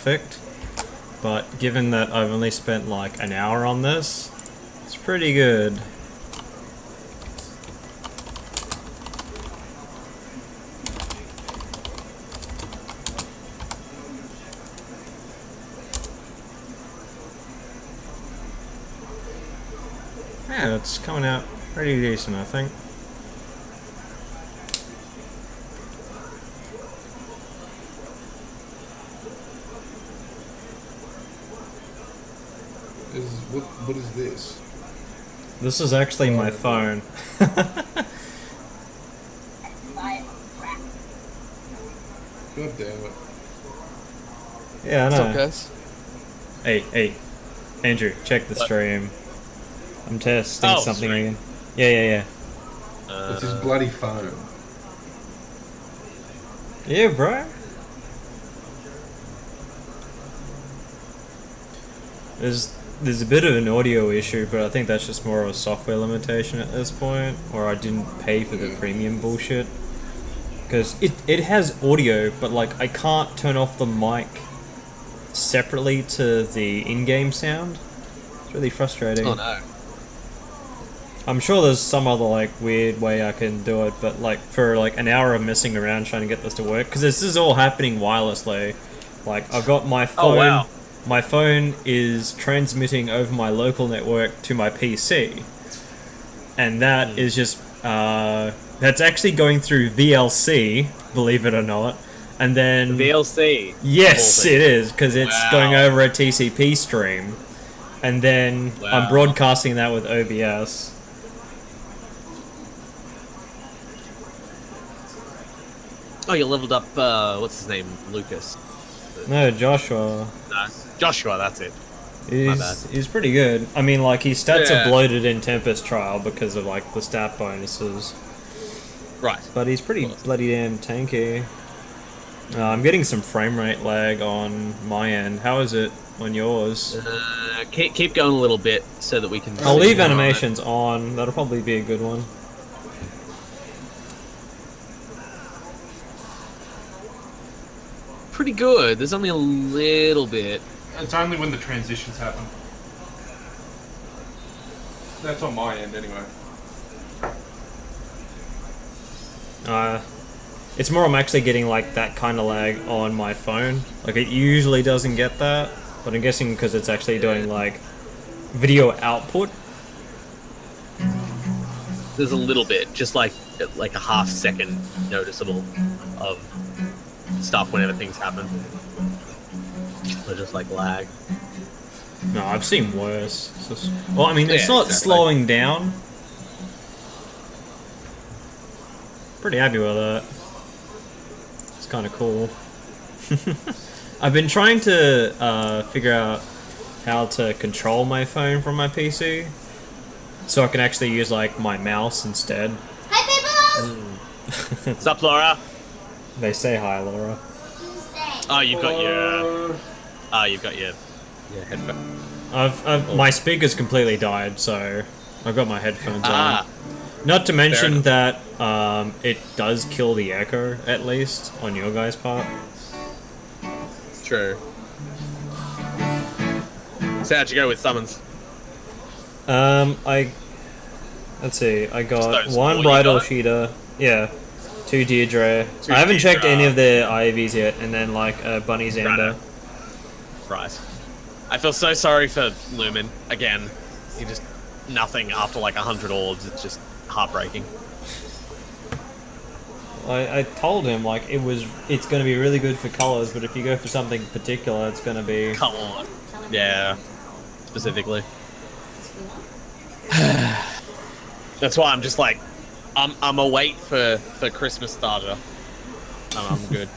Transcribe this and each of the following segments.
perfect. But given that I've only spent like an hour on this, it's pretty good. Yeah, it's coming out pretty decent, I think. What is this? This is actually my phone. God damn it. Yeah, I What's know. up, guys? Hey, Andrew, check the stream. I'm testing something stream. again. Yeah. It's his bloody phone. Yeah, bro. There's a bit of an audio issue, but I think that's just more of a software limitation at this point, or I didn't pay for the premium bullshit. Because it has audio, but like I can't turn off the mic separately to the in-game sound. It's really frustrating. Oh no. I'm sure there's some other like weird way I can do it, but like for like an hour of messing around trying to get this to work, because this is all happening wirelessly. Like I've got my phone. Oh wow. My phone is transmitting over my local network to my PC, and that is just that's actually going through VLC, believe it or not, and then VLC. Yes, it is, because it's Wow. going over a TCP stream, and then I'm Wow. broadcasting that with OBS. Oh, you leveled up. What's his name? Lucas. No, Joshua. No, Joshua. That's it. My bad. He's pretty good. I mean, like, his stats are Yeah. bloated in Tempest Trial because of, like, the stat bonuses. Right. But he's pretty bloody damn tanky. I'm getting some frame rate lag on my end. How is it on yours? Keep going a little bit so that we can. I'll see leave more on it. animations on. That'll probably be a good one. Pretty good. There's only a little bit. It's only when the transitions happen. That's on my end, anyway. It's more I'm actually getting like that kind of lag on my phone. Like it usually doesn't get that, but I'm guessing because it's actually doing like video output. There's a little bit, just like a half second noticeable of stuff whenever things happen. Or just like lag. No, I've seen worse. It's just, well, I mean, it's Yeah, not exactly. slowing down. Pretty happy with it. It's kind of cool. I've been trying to figure out how to control my phone from my PC, so I can actually use like my mouse instead. Hi, peoples! What's up, Laura? They say hi, Laura. Oh, you've got your headphone. My speaker's completely died, so I've got my headphones Ah. on. Not to mention enough. that it does kill the echo, at least, on your guys' part. True. So how'd you go with summons? Let's see, I got those one 40 Bridal guys? Sheeter, yeah, two Deirdre. Two I haven't checked Deirdre. any of the IVs yet, and then like Bunny Xander. Right. I feel so sorry for Lumen again. He just nothing after like 100 orbs. It's just heartbreaking. I told him like it's going to be really good for colors, but if you go for something particular, it's going to be. Come on. Yeah. Specifically. That's why I'm just like, I'm await for Christmas starter. I'm good.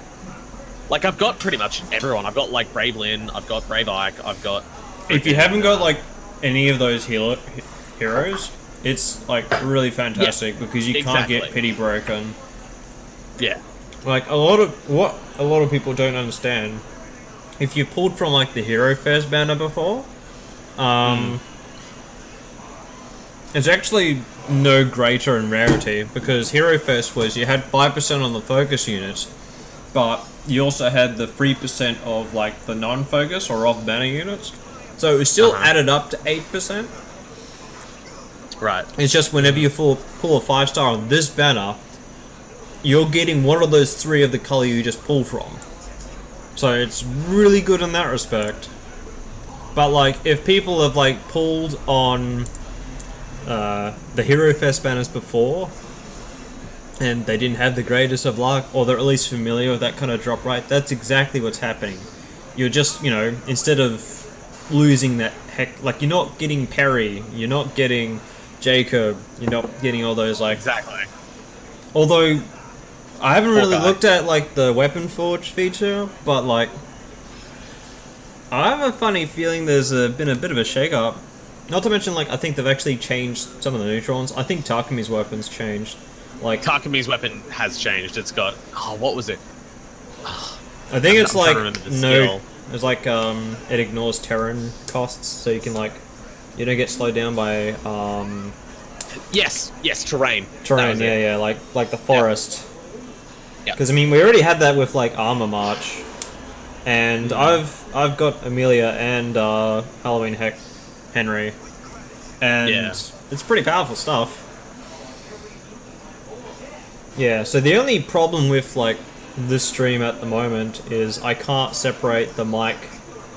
Like I've got pretty much everyone. I've got like Brave Lynn. I've got Brave Ike. I've got. If you haven't got like any of those heroes, it's like really fantastic because you can't get exactly. pity broken. Yeah. Like a lot of people don't understand. If you pulled from like the Hero Fest banner before, it's actually no greater in rarity because Hero Fest was you had 5% on the focus units, but you also had the 3% of like the non-focus or off banner units. So it was still added up to 8%. Right. It's just whenever you pull a 5-star on this banner, you're getting one of those 3 of the color you just pulled from. So it's really good in that respect. But like, if people have like pulled on the Hero Fest banners before, and they didn't have the greatest of luck, or they're at least familiar with that kind of drop rate, that's exactly what's happening. You're just, you know, instead of losing that heck, like you're not getting Perry, you're not getting Jacob, you're not getting all those like... Exactly. Although, I haven't really Hawkeye. looked at like the Weapon Forge feature, but like, I have a funny feeling there's been a bit of a shake-up. Not to mention, like, I think they've actually changed some of the neutrons. I think Takami's weapon's changed. Like, Takami's weapon has changed. It's got... Oh, what was it? I think it's I'm trying like to remember the no, skill. it's like it ignores Terran costs, so you can like, you don't get slowed down by Yes, terrain. That terrain. was Yeah, it. yeah, like the forest. Yeah. Because I mean, we already had that with like Armor March, and I've got Amelia and Halloween Henry, and Yeah. it's pretty powerful stuff. Yeah, so the only problem with like this stream at the moment is I can't separate the mic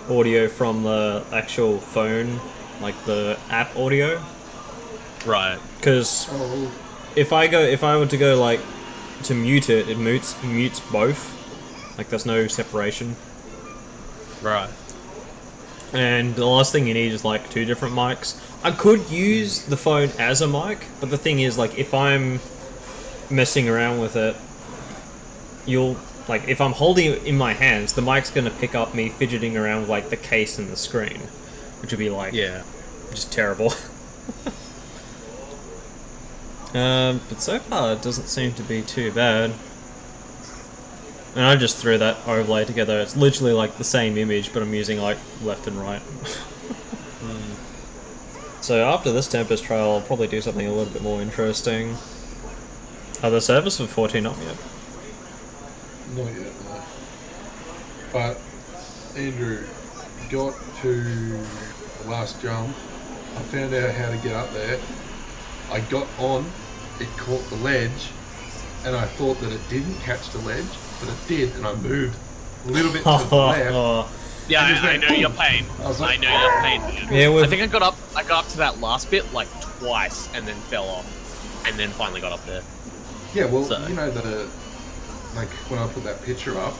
audio from the actual phone, like the app audio, Right. because if I were to go like to mute it, it mutes both. Like there's no separation. Right. And the last thing you need is like 2 different mics. I could use the phone as a mic, but the thing is, like, if I'm messing around with it, if I'm holding it in my hands, the mic's gonna pick up me fidgeting around with like the case and the screen, which would be like, Yeah. just terrible. But so far it doesn't seem to be too bad. And I just threw that overlay together. It's literally like the same image, but I'm using like left and right. So after this Tempest trial, I'll probably do something a little bit more interesting. Are the servers for 14 up yet? Not yet, no. But Andrew got to the last jump. I found out how to get up there. I got on, it caught the ledge, and I thought that it didn't catch the ledge, but it did, and I moved a little bit to the left. Yeah, And just I went, know your pain. I was I like, know your pain. Dude. Yeah, I think I got up to that last bit like twice and then fell off, and then finally got up there. Yeah, well, So- you know that, like, when I put that picture up,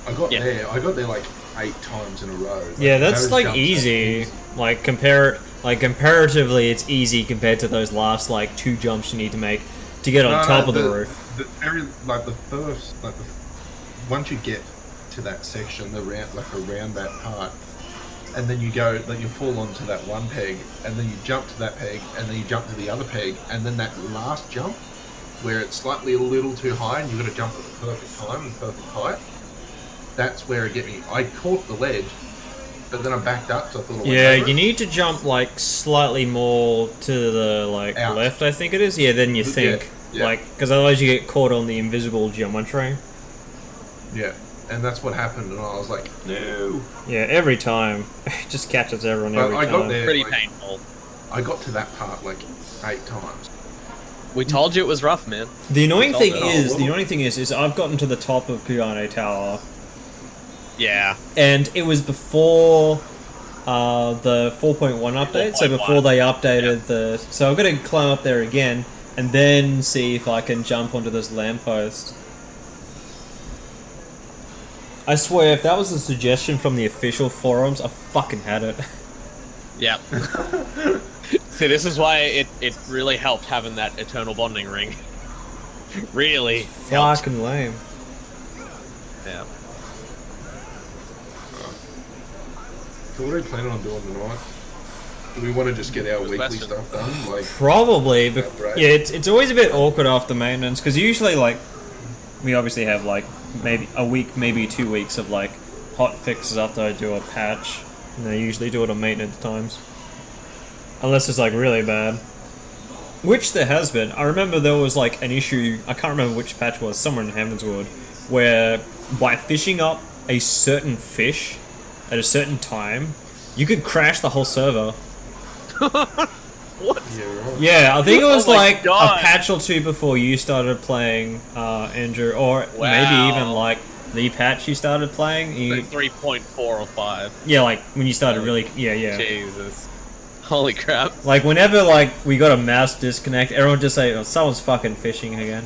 I got Yeah. there like 8 times in a row. Like, Yeah, that's those like jumps are easy. Like comparatively, it's easy compared to those last like 2 jumps you need to make to get on top of the roof. Once you get to that section, around that part, and then you go, like you fall onto that one peg, and then you jump to that peg, and then you jump to the other peg, and then that last jump, where it's slightly a little too high, and you've got to jump at the perfect time and perfect height. That's where it get me. I caught the ledge, but then I backed up, so I thought I went Yeah, over you it. need to jump like slightly more to the like Out. left, I think it is. Yeah, than you Yeah, think. yeah. Like, because otherwise you get caught on the invisible geometry. Yeah, and that's what happened, and I was like, no. Yeah, every time. It just catches everyone But every I time. got there. Pretty like, painful. I got to that part like 8 times. We told you it was rough, man. The annoying thing Oh, is, well. I've gotten to the top of Kugane Tower, Yeah. and it was before the 4.1 update, so 4.1. before they updated the... So I've got to climb up there again, and then see if I can jump onto this lamppost. I swear, if that was a suggestion from the official forums, I fucking had it. Yeah. See, this is why it really helped having that eternal bonding ring. Really helped. Fucking lame. Yeah. So what are we planning on doing tonight? Do we want to just get our Good weekly question. stuff done? Like, Probably, but Right. yeah, it's always a bit awkward after maintenance, because usually, like, we obviously have, like, maybe a week, maybe 2 weeks of, like, hot fixes after I do a patch, and I usually do it on maintenance times. Unless it's, like, really bad. Which there has been. I remember there was, like, an issue, I can't remember which patch it was, somewhere in Heavenswood, where by fishing up a certain fish at a certain time, you could crash the whole server. What? Yeah, right. Yeah, I think it was Oh my like God. a patch or two before you started playing, Andrew, or maybe Wow. even like the patch you started playing. You, Like 3.4 or 5. yeah, like when you started really, yeah. Jesus. Holy crap. Like whenever like we got a mouse disconnect, everyone just say, "Oh, someone's fucking fishing again."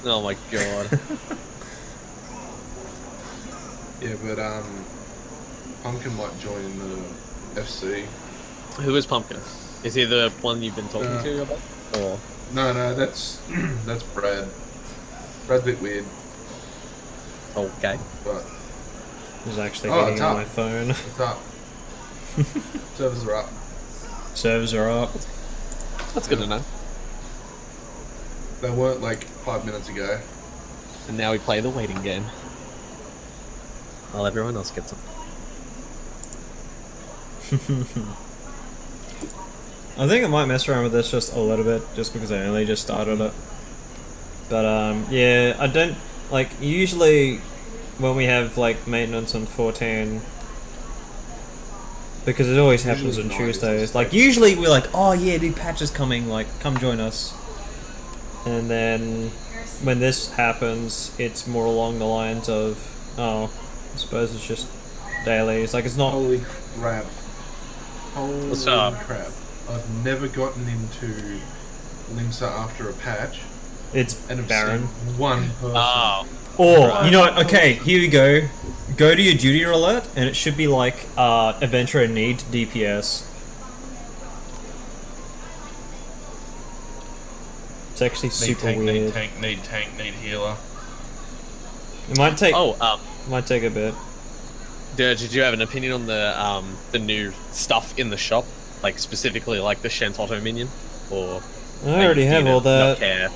Oh my god. Yeah, but Pumpkin might join the FC. Who is Pumpkin? Is he the one you've been talking Yeah. to about? Or No, that's that's Brad. Brad's a bit weird, okay. but It's actually Oh, hitting it's on up. my phone. what's up? Servers are up. Servers are up. That's good to know. They weren't like 5 minutes ago. And now we play the waiting game. While everyone else gets them. I think I might mess around with this just a little bit, just because I only just started it. But yeah, I don't like usually when we have like maintenance on 14, because it always happens Usually on 9 is the Tuesdays. Like stage. usually we're like, oh yeah, new patch is coming, like come join us. And then when this happens, it's more along the lines of, oh, I suppose it's just daily. It's like it's not. Holy crap. Holy What's up? crap. I've never gotten into Limsa after a patch It's and have barren. seen one person. Oh. Or, you know what, okay, here we go. Go to your duty roulette, and it should be like, Adventurer need DPS. It's actually super weird. Need tank, need healer. It might take, Oh, might take a bit. did you have an opinion on the new stuff in the shop? Like specifically like the Shantotto minion? Or I already do you have all not that. care?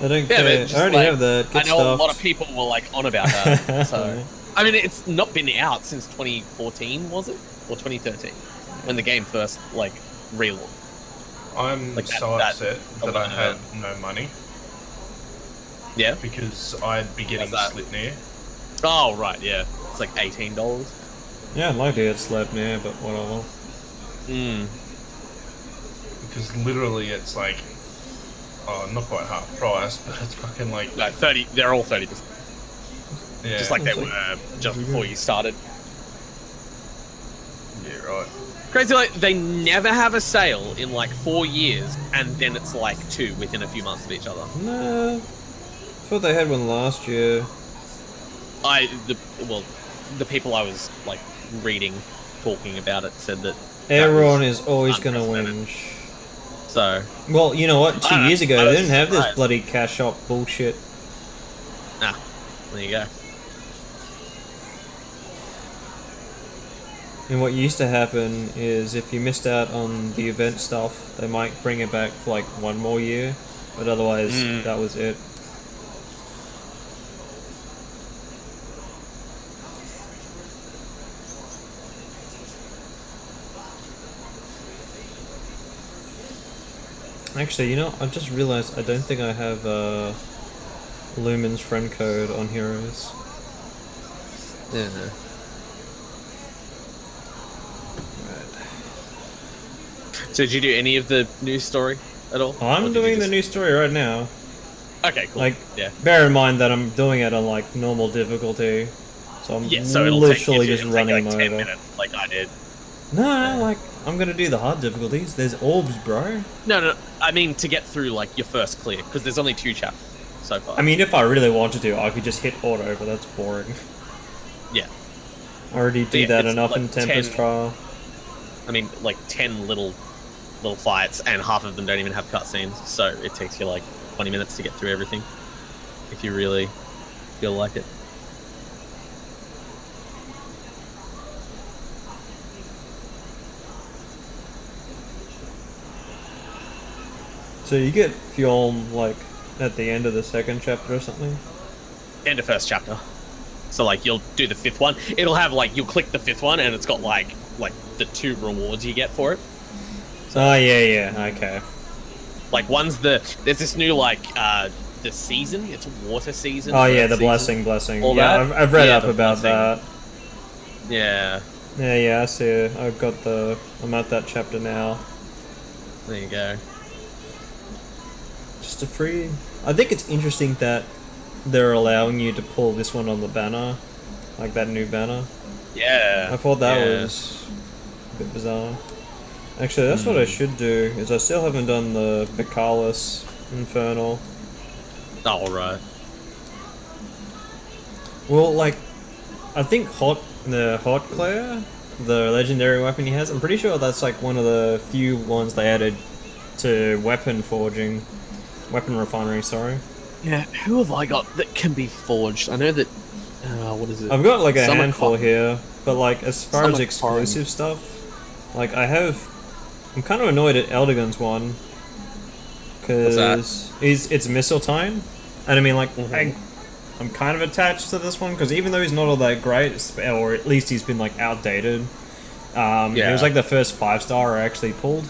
I don't Yeah, but care. just I already like- have that. Good I know stuff. a lot of people were like on about that. So I mean it's not been out since 2014, was it? Or 2013? When the game first like relaunched. I'm Like that- so that- upset that I have no money Yeah? because I'd be getting What's that? Slipnir. Oh right, yeah. It's like $18. Yeah, I'd like to get slept near, but whatever. Mm. Because literally it's like, oh, not quite half price, but it's fucking like, No, 30 they're all 30%. yeah, Just like they It's like- were just before you started. yeah, right. Crazy, like they never have a sale in like 4 years, and then it's like 2 within a few months of each other. Nah. I thought they had one last year. The people I was like reading, talking about it, said that Everyone is always gonna unprecedented. whinge. So Well, you know what? 2 I years ago, was they didn't have this surprised. bloody cash shop bullshit. there you go. And what used to happen is if you missed out on the event stuff, they might bring it back for like 1 more year, but otherwise that was it. Actually, you know, I just realized I don't think I have Lumen's friend code on Heroes. Yeah. So did you do any of the news story at all? Or I'm did you doing the just- new story right now. Okay, cool. Like, yeah. bear in mind that I'm doing it on like normal difficulty, so I'm Yeah, so it'll take, literally just it'll take, running like them 10 over. minutes, like I did. No, like I'm gonna do the hard difficulties. There's orbs, bro. No, I mean to get through like your first clear, because there's only 2 chapters so far. I mean, if I really wanted to, I could just hit auto, but that's boring. yeah. I already do Yeah, that it's enough like in Tempest 10 Trial. I mean, like 10 little fights, and half of them don't even have cutscenes, so it takes you like 20 minutes to get through everything, if you really feel like it. So you get Fjolm like at the end of the second chapter or something. End of first chapter. So like you'll do the 5th one. It'll have like you'll click the 5th one, and it's got like the 2 rewards you get for it. Oh yeah, okay. Like one's there's this new like the the season. It's water season. Oh yeah, the season. blessing. All Yeah, that? I've read Yeah, up the about blessing. that. Yeah, Yeah, I see it. I'm at that chapter now. there you go. Just a free. I think it's interesting that they're allowing you to pull this one on the banner, like that new banner. Yeah. I thought that yeah. was a bit bizarre. Actually, that's what I should do. Is I still haven't done the Becalis Infernal. Oh, right. Well, like, I think the Hot Claire, the legendary weapon he has, I'm pretty sure that's like one of the few ones they added to weapon refinery, sorry. Yeah, who have I got that can be forged? I know that. What is it? I've got like a Summer handful Clock. here, but like as far as Summer exclusive stuff, like I'm kind of annoyed at Eldegon's one, because it's Mistletoe, and I mean like I'm kind of attached to this one because even though he's not all that great, or at least he's been like outdated. It was like the first 5-star I actually pulled.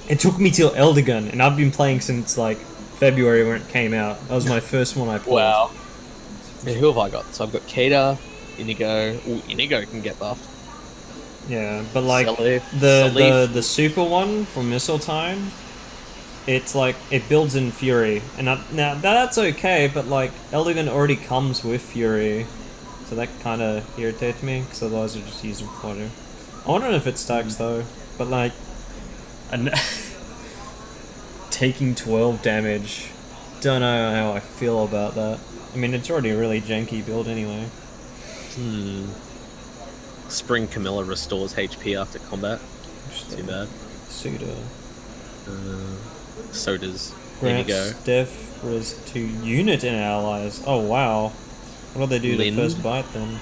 It took me till Eldegon, and I've been playing since like February when it came out. That was my first one I pulled. Wow. Yeah, who have I got? So I've got Kata, Inigo. Ooh, Inigo can get buffed. Yeah, but like Salif. the super one from Mistletoe, it's like it builds in Fury, and now that's okay. But like Eldegon already comes with Fury, so that kind of irritates me because otherwise I just use it for fodder. I wonder if it stacks though, but like, taking 12 damage, don't know how I feel about that. I mean, it's already a really janky build anyway. Spring Camilla restores HP after combat. Too bad. Suda. So does Grants Inigo. death res to unit and allies. Oh wow. What do they do Lin. the first bite then?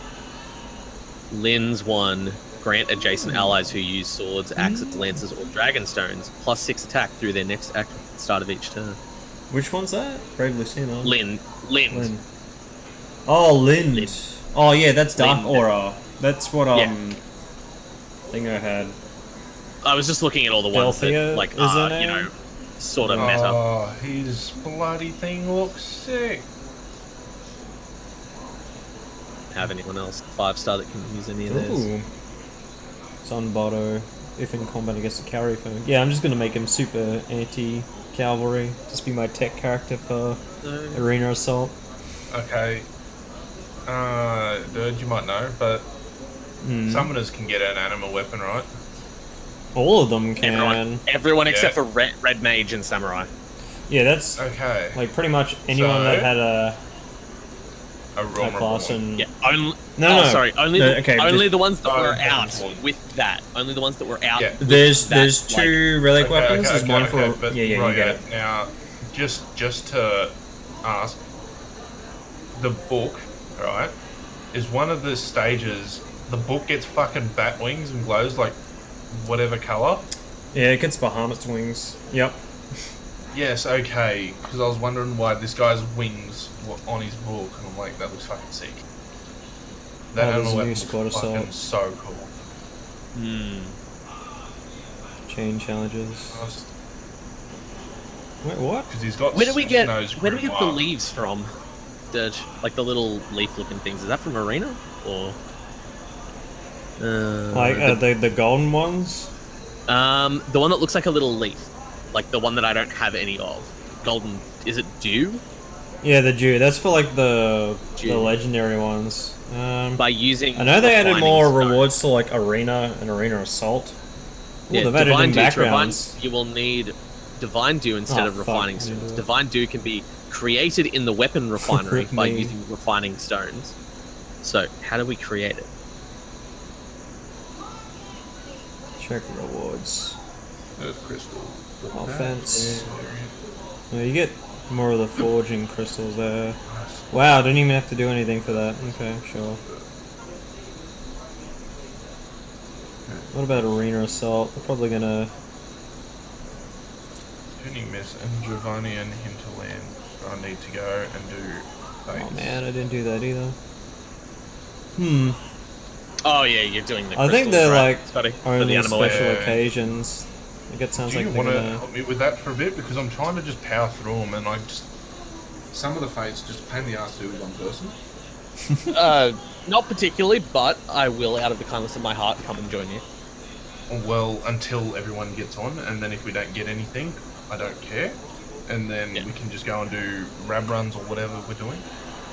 Lin's one. Grant adjacent allies who use swords, axes, lances, or dragon stones +6 attack through their next act at the start of each turn. Which one's that? Brave Lucina. Lin. Lin. Oh, Lind. Lin. Oh yeah, that's Dark Lind. Aura. That's what thing I had. I was just looking at all the ones Delphia, that, like, is her you name? know, sort of meta. Oh, his bloody thing looks sick. Have anyone else 5-star that can use any of theirs? Ooh. Sunbotto. If in combat against a cavalry foe. Yeah, I'm just gonna make him super anti-cavalry. Just be my tech character for Arena Assault. Okay. Dude, you might know, but summoners can get an animal weapon, right? All of them can. Everyone Yeah. except for Red Mage and Samurai. Yeah, that's Okay. like pretty much anyone So- that had a a class and Yeah, only. No, no. sorry. Only, No, okay, only just- the ones that were okay, out just- with that. Only the ones that were out. Yeah. with there's that, two relic weapons. There's one for but yeah, you right, get it. Now, just to ask, the book, right, is one of the stages. The book gets fucking bat wings and glows like whatever color. Yeah, it gets Bahamut's wings. Yep. Yes, okay. Because I was wondering why this guy's wings were on his book, and I'm like, that looks fucking sick. That Oh, there's animal a new weapon squad looks fucking assault. so cool. Chain challenges. Wait, what? Because he's got. Where do we get? nose Where do we get the grimoire. leaves from? Like the little leaf-looking things. Is that from Arena or? Like the golden ones? The one that looks like a little leaf, like the one that I don't have any of. Golden. Is it dew? Yeah, the Jew. That's for like the Dew. legendary ones. By using. I know they added refining more stone. rewards to like Arena and Arena Assault. Ooh, Yeah, they've added Divine in Dew. backgrounds. You will need Divine Dew instead Oh, of fuck, refining I didn't stones. do it. Divine Dew can be created in the weapon refinery Frick by me. using refining stones. So, how do we create it? Check rewards. Crystal. Offense. Oh, you get more of the forging crystals there. Wow, didn't even have to do anything for that. Okay, sure. What about Arena Assault? We're probably gonna... Tuning Miss and Giovanni and Hinterland. I need to go and do. Oh man, I didn't do that either. Hmm. Oh yeah, you're doing the I think crystals, they're right, like Scotty? For only the animal special Yeah. occasions. Like it sounds Do you like want to they're gonna... help me with that for a bit? Because I'm trying to just power through them, and I just Some of the fights just a pain in the ass to do with one person. Not particularly, but I will, out of the kindness of my heart, come and join you. well until everyone gets on, and then if we don't get anything, I don't care, and then Yeah. we can just go and do rab runs or whatever we're doing.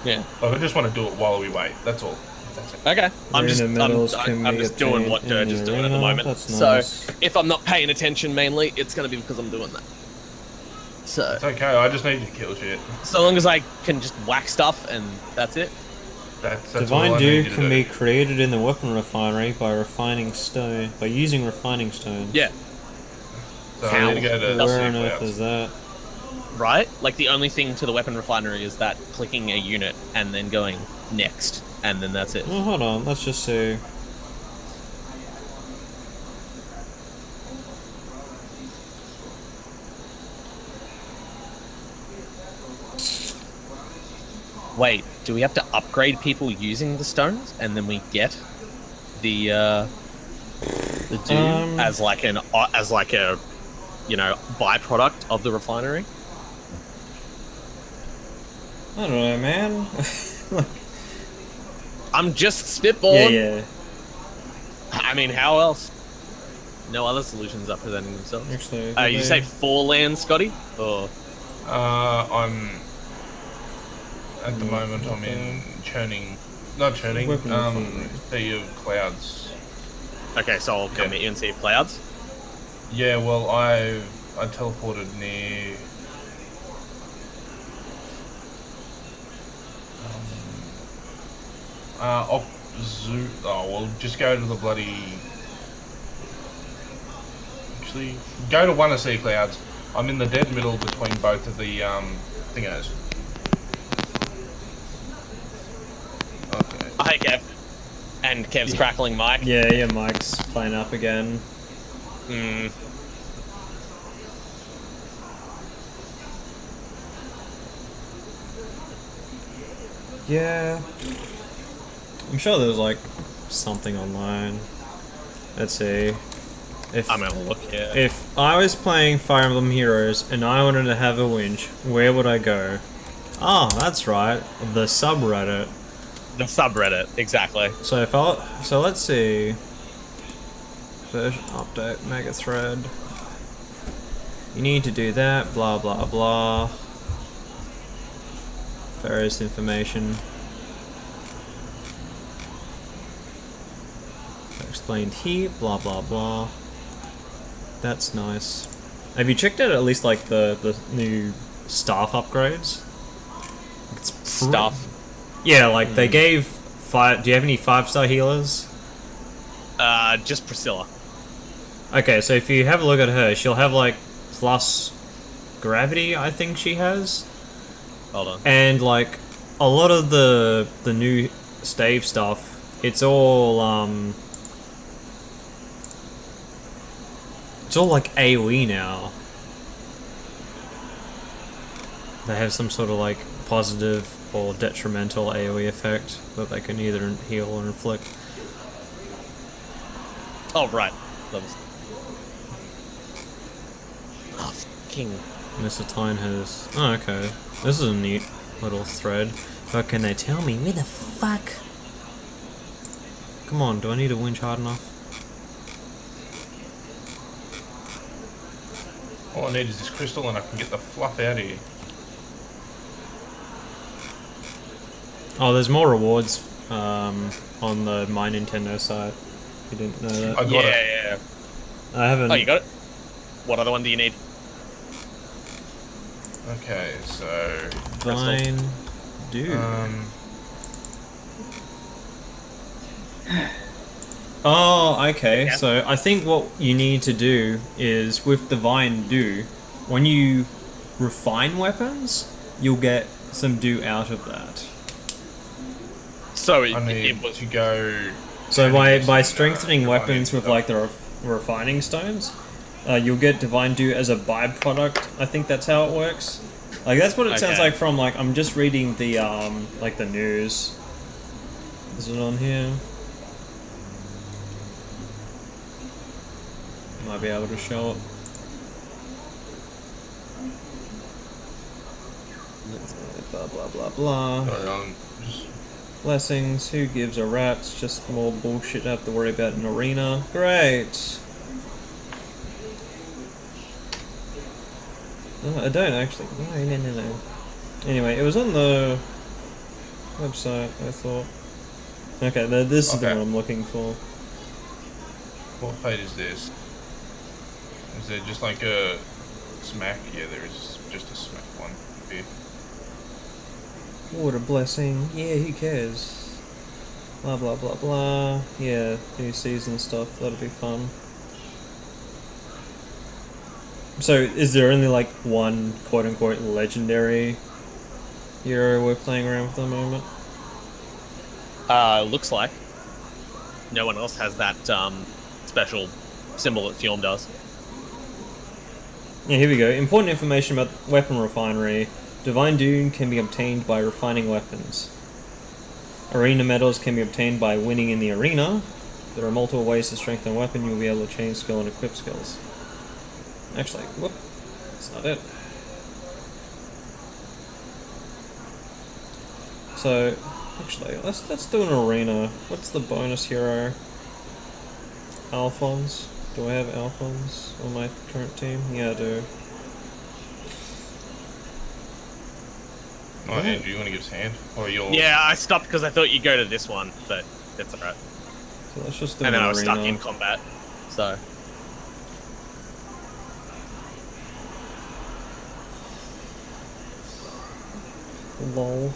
Yeah. Like, I just want to do it while we wait. That's all. That's it. Okay. I'm just, Arena medals can I'm be just doing obtained what in Dirge the is doing at the arena. moment. That's So nice. if I'm not paying attention mainly, it's going to be because I'm doing that. So It's okay. I just need you to kill shit. so long as I can just whack stuff and that's it. That's all Divine I Dew need you to can do. be created in the weapon refinery by using refining stone. Yeah. So How? I need to go to Where on Sea earth Clouds. is that? Right? Like the only thing to the weapon refinery is that clicking a unit and then going next, and then that's it. Oh, hold on. Let's just see. Wait, do we have to upgrade people using the stones, and then we get the dew as like a byproduct of the refinery? I don't know, man. Like, I'm just spitballing. yeah. I mean, how else? No other solutions are presenting themselves. Actually, You say 4 land, Scotty? Or I'm at the moment. I'm in not churning. Weapon refinery. Sea of Clouds. okay, so I'll come Yeah. meet you and see if clouds. Yeah, well, I teleported near. Oh, well, just go to the bloody. Actually, go to one of Sea Clouds. I'm in the dead middle between both of the thingos. Okay. Oh, hey, Kev. And Kev's crackling mic. Yeah, your mic's playing up again. Mm. Yeah. I'm sure there's like something online. Let's see. If I'm gonna look here. if I was playing Fire Emblem Heroes and I wanted to have a winch, where would I go? Oh, that's right, the subreddit. The subreddit, exactly. So let's see. Version update, mega thread. You need to do that, blah blah blah. Various information. Explained here, blah blah blah. That's nice. Have you checked out at least like the new staff upgrades? It's Stuff. Yeah, like they gave five. Do you have any 5-star healers? Just Priscilla. Okay, so if you have a look at her, she'll have like plus gravity, I think she has, Hold on. and like a lot of the new stave stuff, it's all like AoE now. They have some sort of like positive or detrimental AoE effect that they can either heal or inflict. Oh, right. Levels. Oh, fucking. Mr. Tyne has... Oh, okay. This is a neat little thread. But can they tell me where the fuck? Come on, do I need a winch hard enough? All I need is this crystal, and I can get the fluff out of here. Oh, there's more rewards on the My Nintendo side. You didn't know that? I got Yeah, it. yeah. I haven't... Oh, you got it? What other one do you need? Okay, so Fine. Dude. Oh, okay. Yeah. So I think what you need to do is with Divine Dew, when you refine weapons, you'll get some dew out of that. So I need it was. to go. So Turning by this, strengthening refining weapons with stuff. like the refining stones, you'll get Divine Dew as a byproduct. I think that's how it works. Like that's what it sounds Okay. like from like I'm just reading the like the news. Is it on here? Might be able to show it. blah blah blah. Just Blessings, who gives a rat's? Just more bullshit to have to worry about in arena. Great! No, I don't actually. No. Anyway, it was on the website, I thought. Okay, this is the Okay. one I'm looking for. what fate is this? Is there just like a smack? Yeah, there is just a smack one here. What a blessing. Yeah, who cares? Blah blah blah blah. Yeah, new season stuff, that'll be fun. So, is there only like one quote unquote legendary hero we're playing around with at the moment? Looks like no one else has that special symbol that Fjorm does. Yeah, here we go. Important information about weapon refinery. Divine Dune can be obtained by refining weapons. Arena medals can be obtained by winning in the arena. There are multiple ways to strengthen a weapon. You'll be able to change skill and equip skills. Actually, whoop. That's not it. So, actually, let's do an arena. What's the bonus hero? Alphonse. Do I have Alphonse on my current team? Yeah, I do. Oh, Andrew, you want to give us a hand? Or you'll... Yeah, I stopped because I thought you'd go to this one, but it's alright. So let's just do And an then I was arena. stuck in combat, so. Lol.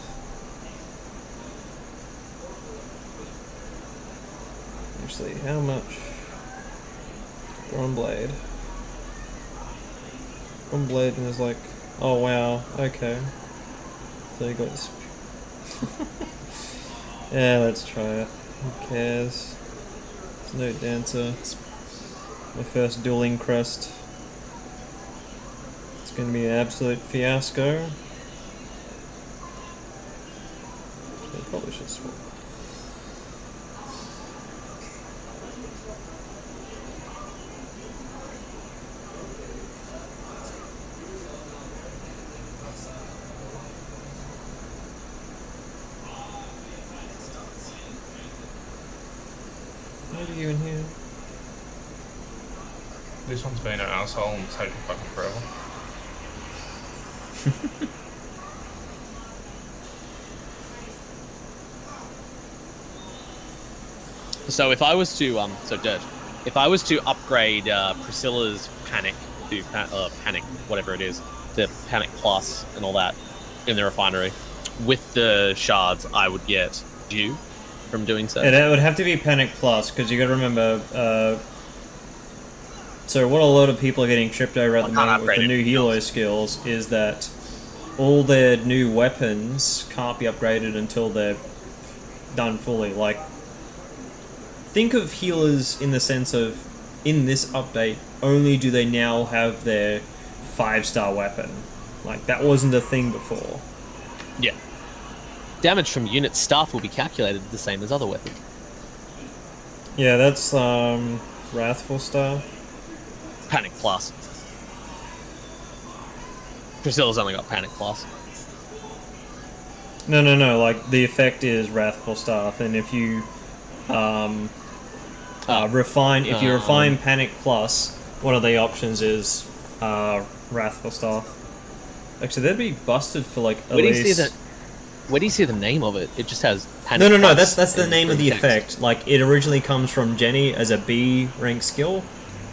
Actually, how much? One blade. One blade and is like, oh wow, okay. So you got this. Yeah, let's try it. Who cares? It's no dancer. It's my first dueling crest. It's gonna be an absolute fiasco. I probably should swap. What are you in here? This one's been an asshole and taking fucking forever. So if I was to if I was to upgrade Priscilla's Panic to Panic, whatever it is, the Panic Plus and all that in the refinery, with the shards, I would get due from doing so. It would have to be Panic Plus, because you gotta remember, so what a lot of people are getting tripped over at the moment with the new helo skills is that all their new weapons can't be upgraded until they're done fully. Like, think of healers in the sense of, in this update, only do they now have their 5-star weapon. Like, that wasn't a thing before. Yeah. Damage from unit staff will be calculated the same as other weapons. Yeah, that's, Wrathful Star. Panic Plus. Priscilla's only got Panic Plus. No, like, the effect is Wrathful Staff, and if you, refine Panic Plus, one of the options is, Wrathful Staff. Actually, that'd be busted for, like, at least... Where do you see the name of it? It just has Panic No, Plus that's the in name of the text. effect. Like, it originally comes from Jenny as a B rank skill,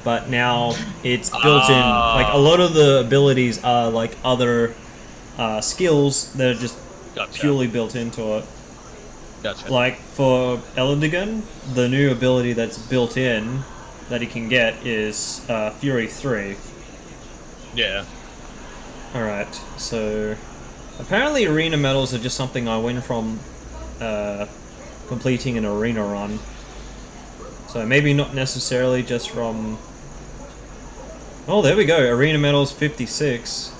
but now it's built in. Like, a lot of the abilities are, like, other skills that are just Gotcha. purely built into it. Gotcha. Like, for Eldigan, the new ability that's built in that he can get is Fury 3. Yeah. Alright, so... Apparently arena medals are just something I win from completing an arena run. So maybe not necessarily just from... Oh, there we go, arena medals 56.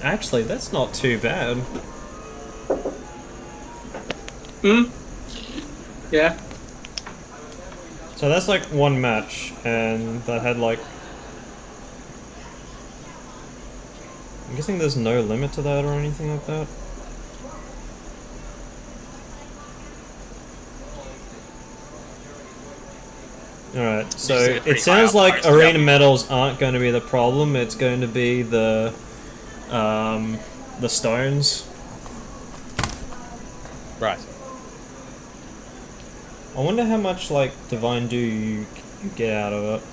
Actually, that's not too bad. Yeah. So that's like one match, and that had like... I'm guessing there's no limit to that or anything like that. Alright, so Just, like, pretty it sounds high up like post, arena yeah. medals aren't going to be the problem. It's going to be the stones. Right. I wonder how much like divine do you get out of it.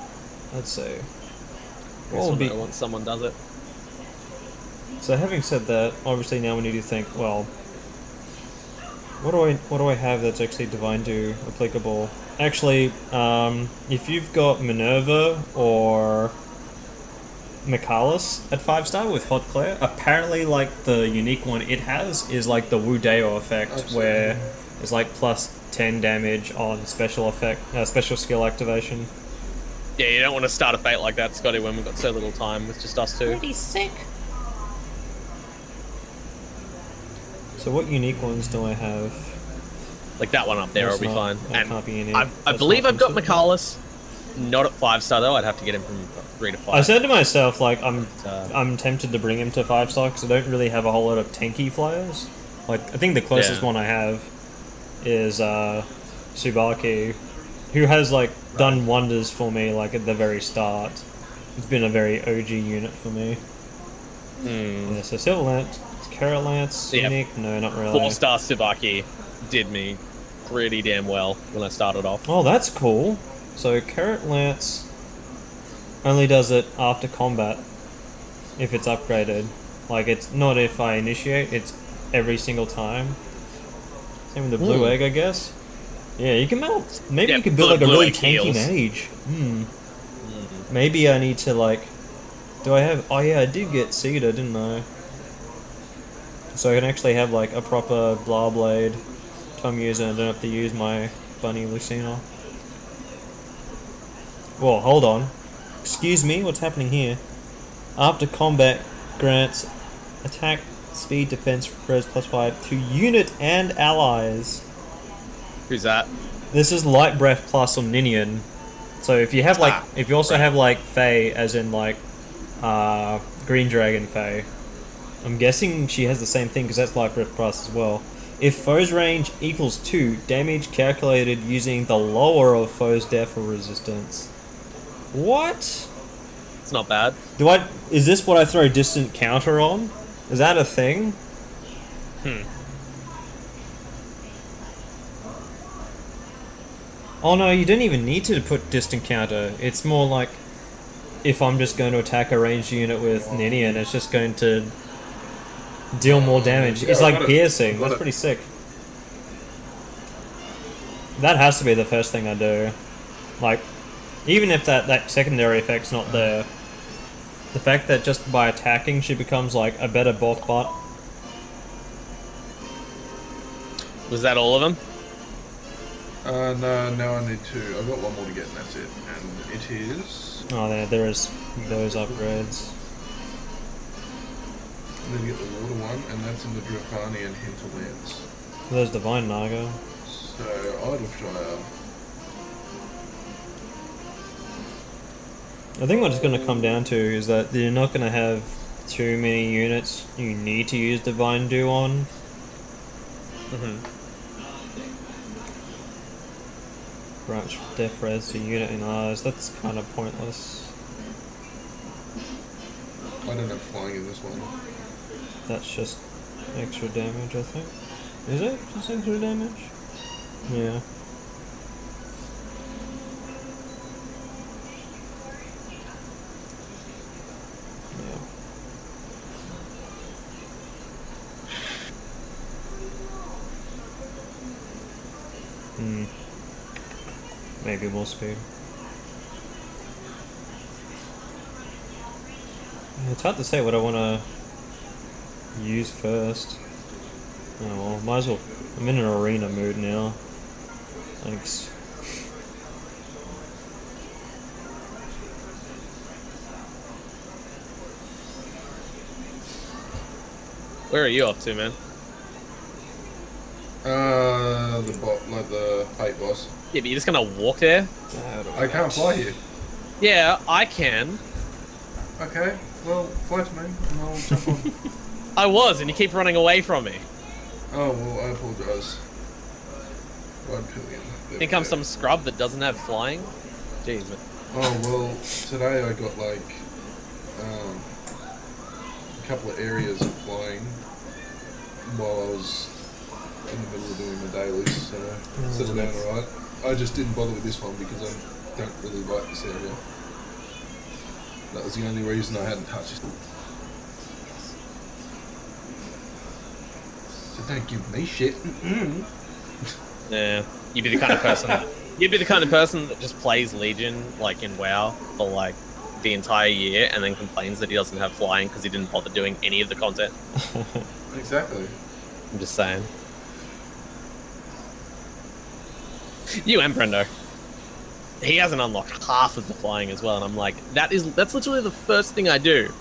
Let's see. What Guess will we'll be? know once someone does it. So having said that, obviously now we need to think. Well, what do I have that's actually divine do applicable? Actually, if you've got Minerva or Michaelis at 5-star with Hot Claire, apparently like the unique one it has is like the Wu Deo effect, Absolutely. where it's like plus 10 damage on special skill activation. Yeah, you don't want to start a fate like that, Scotty, when we've got so little time with just us two. Pretty sick. So what unique ones do I have? Like that one up there That's will be not- fine. that And can't be any- I that's believe not I've got considered. Michaelis. Not at 5-star though. I'd have to get him from 3 to 5. I said to myself, like, I'm Uh, tempted to bring him to 5-star because I don't really have a whole lot of tanky flyers. Like, I think the closest Yeah. one I have is Tsubaki, who has like done wonders for me. Like at the very start, it's been a very OG unit for me. Yeah, so Silver Lance, Carrot Lance, Yeah. unique? No, not really. 4-star Tsubaki did me pretty damn well when I started off. Oh, that's cool. So Carrot Lance only does it after combat if it's upgraded. Like, it's not if I initiate, it's every single time. Same with the blue egg, I guess. Yeah, you can build. Maybe Yeah, you can build like a blue really egg tanky heals. mage. Maybe I need to like. Do I have? Oh yeah, I did get Cedar, didn't I? So I can actually have like a proper Blah Blade time user and I don't have to use my Bunny Lucina. Well, hold on. Excuse me, what's happening here? After combat, grants attack, speed, defense, res +5 to unit and allies. Who's that? This is Light Breath plus on Ninian. So if you have like, Ah, if you also have like Fae, as in like, Green Dragon Fae, I'm guessing she has the same thing because that's Light Breath plus as well. If foe's range equals 2, damage calculated using the lower of foe's def or resistance. What? It's not bad. Is this what I throw distant counter on? Is that a thing? Oh no, you don't even need to put distant counter. It's more like if I'm just going to attack a ranged unit with Ninian, it's just going to deal more damage. Yeah, It's I like got it. piercing. Got That's it. pretty sick. That has to be the first thing I do. Like, even if that secondary effect's not there, the fact that just by attacking she becomes like a better bulk bot. Was that all of them? No, now I need to. I've got one more to get, and that's it. And it is. Oh, there is those upgrades. I need to get the water one, and that's in the Draconian Hinterlands. There's Divine Naga. So, Idleshire. I think what it's going to come down to is that you're not going to have too many units you need to use Divine Do on. Branch Def Res to unit in ours, that's kind of pointless. I don't have flying in this one. That's just extra damage, I think. Is it just extra damage? Yeah. Yeah. Maybe more speed. Yeah, it's hard to say what I want to use first. Oh well, might as well. I'm in an arena mood now. Thanks. Where are you off to, man? The bot, like the fate boss. Yeah, but you're just gonna walk there? I can't fly here. Yeah, I can. Okay, well, fly to me, and I'll jump on. I was, and you keep running away from me. Oh, well, I apologise. Ride pillion. There Think we I'm go. some scrub that doesn't have flying? Jeez, man. Oh well, today I got like a couple of areas of flying while I was in the middle of doing my dailies, so settled down alright. I just didn't bother with this one because I don't really like this area. That was the only reason I hadn't touched it. So don't give me shit. Yeah, you'd be the kind of person. You'd be the kind of person that just plays Legion like in WoW for like the entire year, and then complains that he doesn't have flying because he didn't bother doing any of the content. Exactly. I'm just saying. You and Brendo. He hasn't unlocked half of the flying as well, and I'm like, that's literally the first thing I do.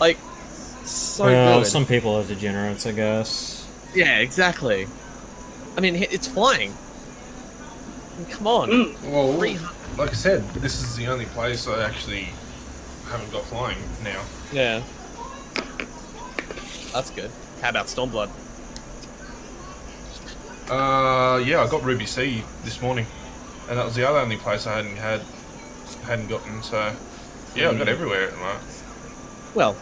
Like, so Well, good. some people are degenerates, I guess. Yeah, exactly. I mean, it's flying. I mean, come on. Well, 300. Like I said, this is the only place I actually haven't got flying now. Yeah. That's good. How about Stormblood? Yeah, I got Ruby C this morning, and that was the other only place I hadn't gotten. So, yeah, I got everywhere at the moment. Well,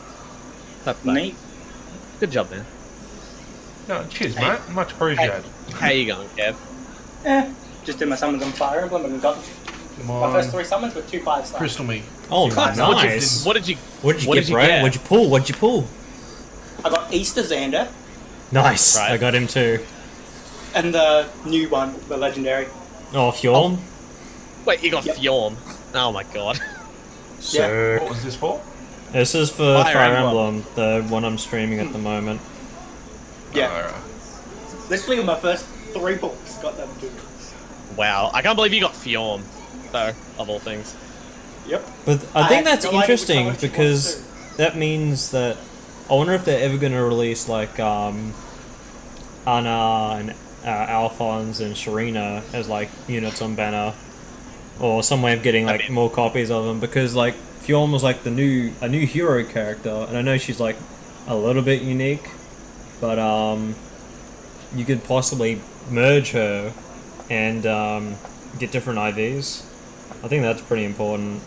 that's Neat. good job, man. No, cheers, mate. Much appreciated. How you going, Kev? Just did my summons on Fire Emblem and got Come my first on, 3 summons with 2 5 stars. crystal me. Oh, Nice. nice. What did you What did you what get, did you bro? get? What'd you pull? What'd you pull? I got Easter Xander Nice. Right. I got him too. and the new one, the legendary. Oh, Fjorm. Wait, you got Yep. Fjorm. Oh my god. So What was this for? this is for Fire Fire Emblem. Emblem, the one I'm streaming at the moment. Yeah. Alright. Literally my first 3 books got them too. Wow. I can't believe you got Fjorm, though, of all things. Yep. But I think had that's no idea which interesting one she was because too. that means that I wonder if they're ever going to release like Anna and Alphonse and Sharina as like units on banner, or some way of getting like mean- more copies of them, because like Fjorm was like a new hero character, and I know she's like a little bit unique, but you could possibly merge her and get different IVs. I think that's pretty important.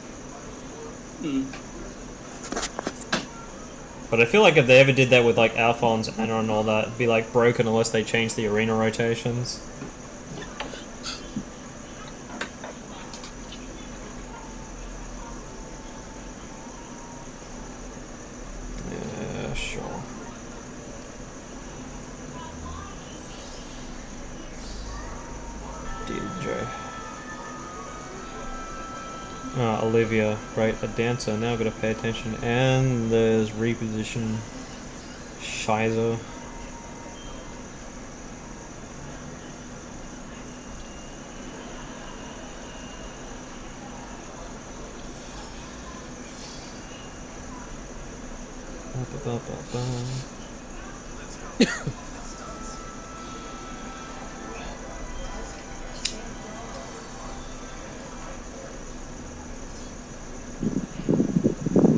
But I feel like if they ever did that with like Alphonse, Anna, and all that, it'd be like broken unless they changed the arena rotations. Yeah, sure. DJ. Olivia, right, a dancer. Now gotta pay attention. And there's reposition Shiza.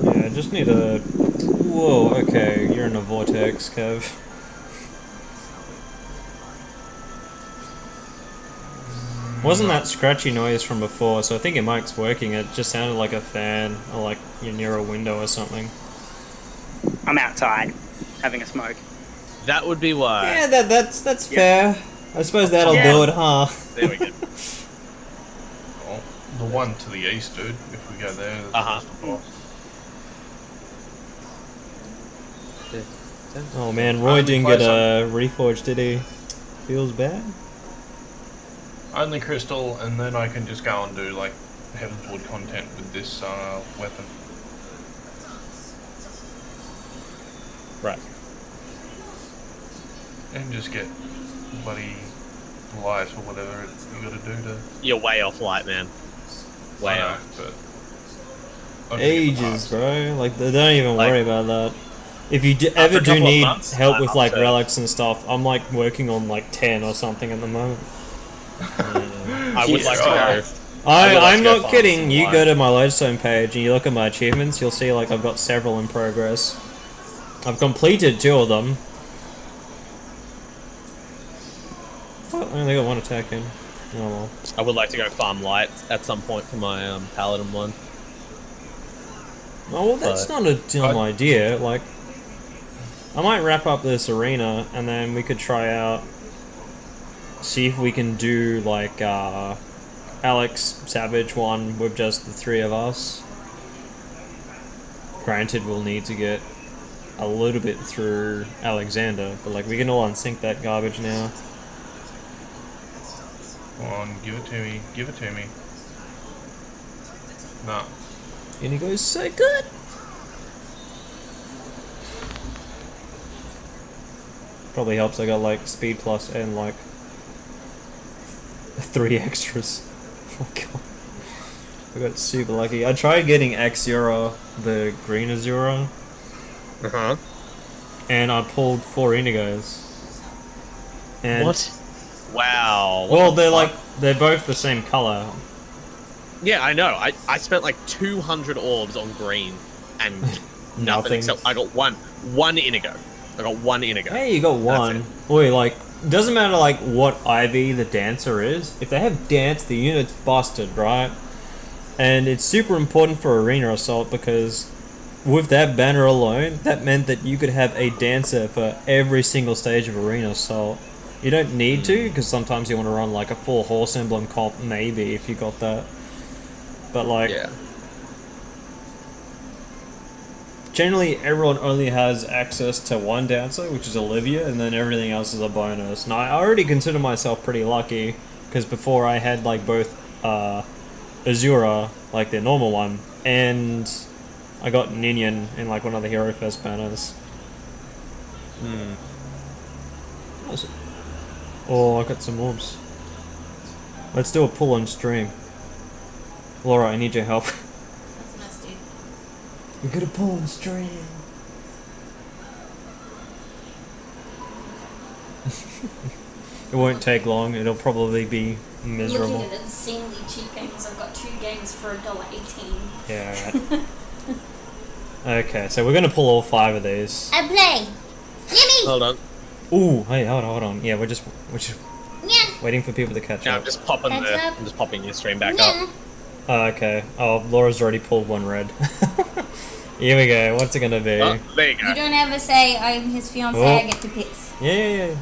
Yeah, I just need a... Whoa, okay, you're in a vortex, Kev. Wasn't that scratchy noise from before, so I think your mic's working. It just sounded like a fan, or like you're near a window or something. I'm outside having a smoke. That would be why. Yeah, that's fair. I suppose that'll Yeah. do it, huh? There we go. Well, the one to the east, dude. If we go there, that's Uh-huh. just the boss. Oh man, Roy didn't get a reforged, did he? Feels bad? Only crystal, and then I can just go and do like Heavensward content with this weapon. Right. And just get bloody light or whatever you gotta do to. You're way off light, man. Way I know, off. but I'll just get the Ages, parts. bro. Like, don't even Like- worry about that. If you ever a do couple of need months, help I'm with up like to- relics and stuff, I'm like working on like 10 or something at the moment. I would like to go. I would like I'm to go not farm kidding. some You light. go to my Lodestone page and you look at my achievements, you'll see like I've got several in progress. I've completed 2 of them. Oh, I only got 1 attack in. Oh well. I would like to go farm light at some point for my paladin one. Oh, well, that's not a dumb idea. Like, I might wrap up this arena, and then we could try out, see if we can do, like, Alex Savage one with just the 3 of us. Granted, we'll need to get a little bit through Alexander, but, like, we can all unsync that garbage now. Come on, give it to me. Give it to me. No. And he goes, so good! Probably helps I got, like, speed plus and, like, 3 extras. Oh my god. I got super lucky. I tried getting Xura, the green Azura, Uh-huh. and I pulled 4 Indigos. And What? Wow. Well, what the they're fuck? they're both the same color. Yeah, I know. I spent like 200 orbs on green and nothing Nothing. except I got one Inigo. I got 1 Inigo. Hey, you got one. Wait, like, doesn't matter like what IV the dancer is. If they have dance, the unit's busted, right? And it's super important for Arena Assault because with that banner alone, that meant that you could have a dancer for every single stage of Arena Assault. You don't need to, because sometimes you want to run like a full horse emblem comp, maybe, if you got that. But like, Yeah. generally everyone only has access to one dancer, which is Olivia, and then everything else is a bonus. Now, I already consider myself pretty lucky, because before I had like both Azura, like their normal one, and I got Ninian in like one of the Hero Fest banners. Oh, I got some orbs. Let's do a pull on stream. Laura, I need your help. That's nasty. We're gonna pull on stream. It won't take long. It'll probably be miserable. Looking at insanely cheap games, I've got 2 games for $1.18. Yeah. Right. Okay, so we're gonna pull all 5 of these. I play. Yummy. Hold on. Ooh, hey, hold on. Yeah, we're just Yeah. waiting for people to catch Yeah, up. I'm just popping Catch up. I'm just popping your stream back Yeah. up. Oh, okay. Oh, Laura's already pulled 1 red. Here we go. What's it gonna be? Oh, there you You go. don't ever say I'm his fiance. Oh. I get to pick. Yeah.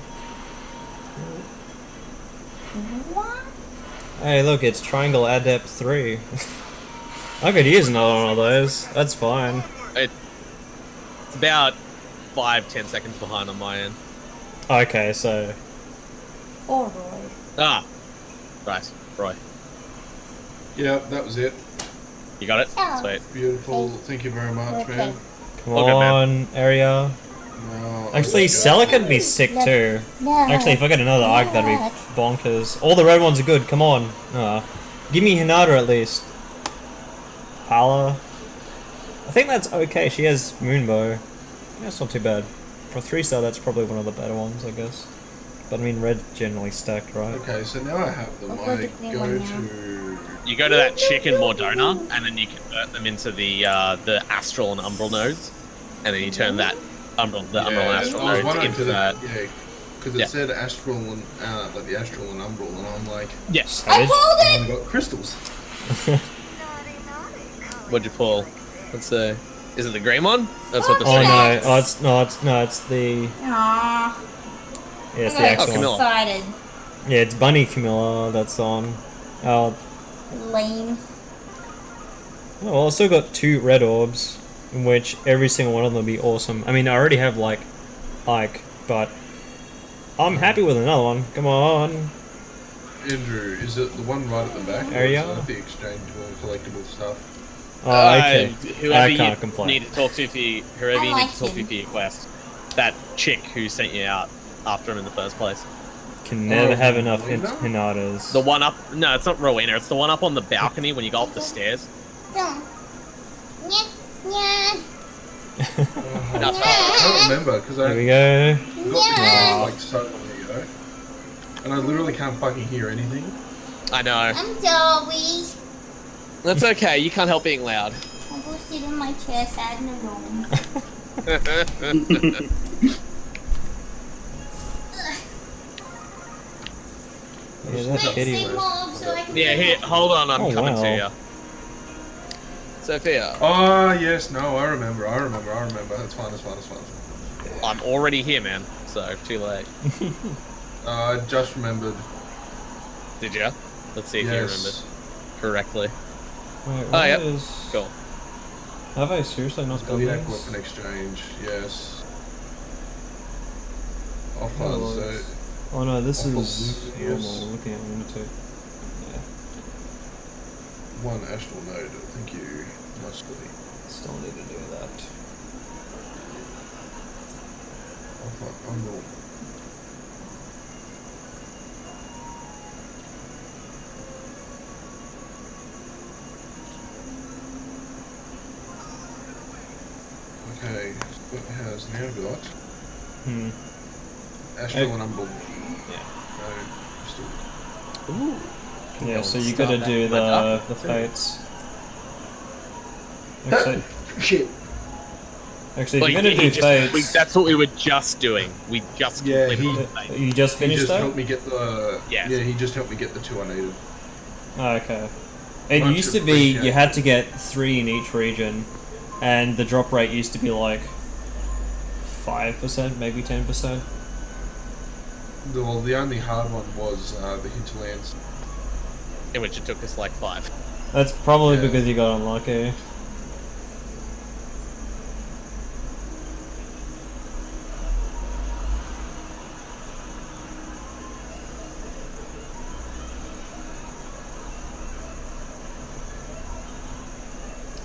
What? Hey, look, it's Triangle Adept 3. I could use another one of those. That's fine. It's about 5-10 seconds behind on my end. Okay, so Oh, Roy. Ah, right, Roy, Yeah, that was it. you got it. Yeah. Sweet. Beautiful. Thank you very much, Okay. man. come Okay, man. on, area. No, Actually, Celica could be sick too. No. Actually, if I get another Arc, that'd be bonkers. All the red ones are good. Come on. Give me Hinata at least. Pala. I think that's okay. She has Moonbow. That's not too bad. For a 3-star, that's probably one of the better ones, I guess. But I mean, red generally stacked, right? Okay, so now I have them. I'll go I to the go one now. to. You go to that chick in Mordona, and then you convert them into the Astral and Umbral nodes, and then you turn that Umbral and Astral I was nodes wondering into because that. because it Yeah. said Astral and like the Astral and Umbral, and I'm like, Yes. I pulled I it. haven't got crystals. What'd you pull? Let's see. Is it the green one? That's what the Oh second. no! It's the Aww. it's I the got actual one. Camilla. excited. Yeah, it's Bunny Camilla that's on. Oh, Lame. well, I still got 2 red orbs, in which every single one of them will be awesome. I mean, I already have like Ike, but I'm happy with another one. Come on. Andrew, is it the one right at the back? There you Or is are. that the exchangeable collectible stuff? Oh, okay. Whoever I you can't complain. need to talk to for your, whoever I you like need to talk to him. for your quest, that chick who sent you out after him in the first place. Can never have enough Rowena? Hinatas. The one up, no, it's not Rowena. It's the one up on the balcony when you go up the stairs. Don't. Yeah. Yeah. That's I don't remember because I Here we go. got the Yeah. game like so long ago, and I literally can't fucking hear anything. I know. I'm sorry. That's okay. You can't help being loud. I'll go sit in my chair, sad in the room. Yeah, that Let's pity see was. mob so I can. Yeah, here, hold on, I'm Oh, coming wow. to you. Sophia, Oh, yes, no, I remember. It's fine. I'm already here, man. So, too late. I just remembered. Did ya? Let's see if you remembered Yes. correctly. Wait, Oh, what yep. is... Cool. Have I seriously not done Zodiac this? weapon exchange, yes. Offer, Oh, so... it's- Oh no, this Awful is luminous. normal. Looking at limited. Yeah, One astral node, thank you. Mostly. still need to do that. Offer, bundle. Okay, what has now got Hmm. astral and umbral. Yeah. No, still. Ooh. Yeah, so you Start gotta that do with my dark the too. fates. Actually, Shit. if Well, you're gonna do fates, that's what we were just doing. We just Yeah, completed he- the fate. you just He finished just that? helped me get the. Yes. Yeah, he just helped me get the 2 I needed. Oh, okay. It Much used to be you appreciated. had to get 3 in each region, and the drop rate used to be like 5%, maybe 10%. Well, the only hard one was the hinterlands. In which it took us like 5. That's probably Yeah. because you got unlucky.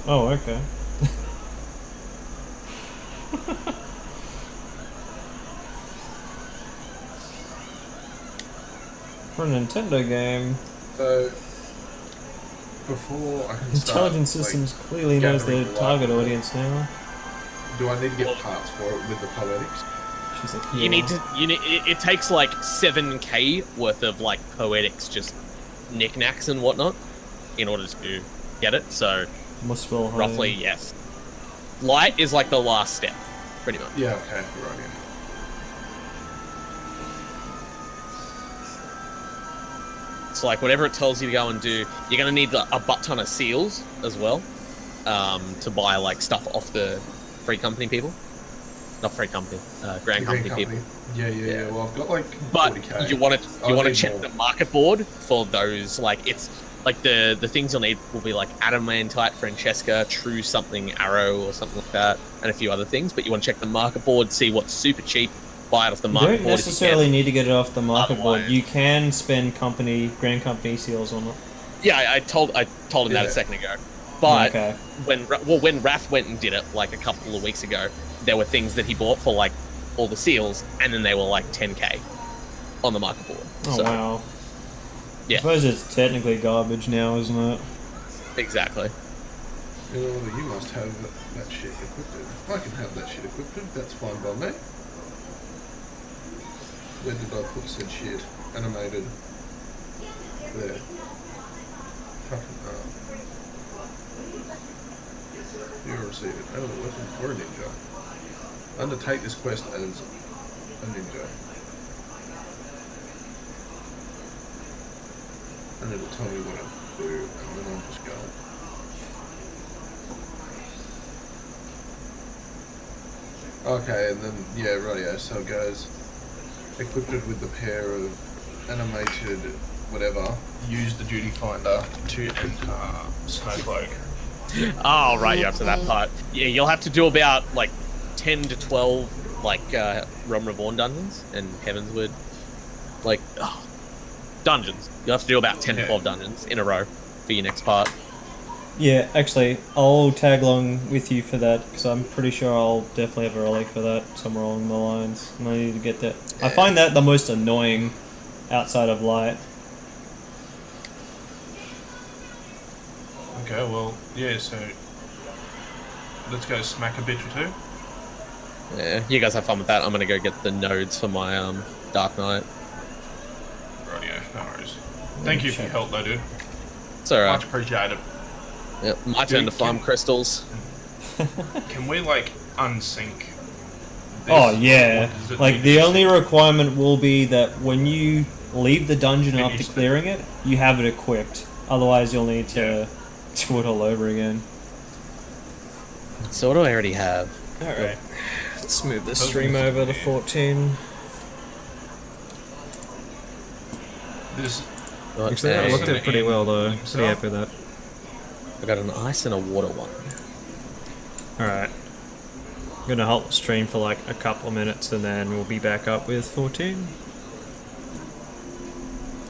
Oh, okay. For a Nintendo game, So, before I can start, Intelligent Systems clearly knows their gathering target light, audience now. Do I need to get parts for it with the poetics? She's like, You need to. It takes like 7k worth of like poetics, just knickknacks and whatnot, in order to get it. So Must well high. roughly, yes. Light is like the last step, pretty much. Yeah, okay, right. Yeah. So like whatever it tells you to go and do, you're gonna need a butt ton of seals as well, to buy like stuff off the free company people. Not free company, grand The green company people. Yeah. Well, I've got like But 40k. you want I'll to need check more. the market board for those. Like it's like the things you'll need will be like Adamantite, Francesca, True something, Arrow or something like that, and a few other things. But you want to check the market board, see what's super cheap, buy it off the You market don't board. if you necessarily can. need to get it off the market board. Otherwise- You can spend grand company seals on it. Yeah, I told him that Yeah. a second ago. But Okay. when Raph went and did it like a couple of weeks ago, there were things that he bought for like all the seals, and then they were like 10k on the market board. Oh So, wow. Yeah. I suppose it's technically garbage now, isn't it? exactly. You know, you must have that shit equipped. I can have that shit equipped. That's fine by me. Where did I put said shit? Animated. There. Fucking up. You will receive it. Oh, weapon for a ninja. Undertake this quest as a ninja. And it'll tell me what I do, and then I'll just go. Okay, and then, yeah, rightio, so it goes, equipped it with the pair of animated whatever. Use the duty finder to enter Snowcloak. Oh, right, you're up to that part. Yeah, you'll have to do about like 10 to 12 like Realm Reborn dungeons and Heavensward, like dungeons. You'll have to do about 10 to Yeah. 12 dungeons in a row for your next part. Yeah, actually, I'll tag along with you for that because I'm pretty sure I'll definitely have a relic for that somewhere along the lines, and I need to get that. I find that the most annoying outside of light. Okay, well, yeah, so let's go smack a bitch or two. Yeah, you guys have fun with that. I'm gonna go get the nodes for my Dark Knight. Rightio, no worries. Thank you for your help though, dude. It's alright. Much appreciated. Yep, my turn to farm crystals. Can we, like, unsync this? Oh Or yeah, does it like need the to only sync? requirement will be that when you leave the dungeon after Finish the- clearing it, you have it equipped. Otherwise, you'll need to do it all over again. So what do I already have? Alright. Let's move the stream over to 14. This Got Actually, that a- looked it pretty well though. Pretty Himself. happy with that. I got an ice and a water one. Alright. I'm gonna halt the stream for like a couple of minutes and then we'll be back up with 14.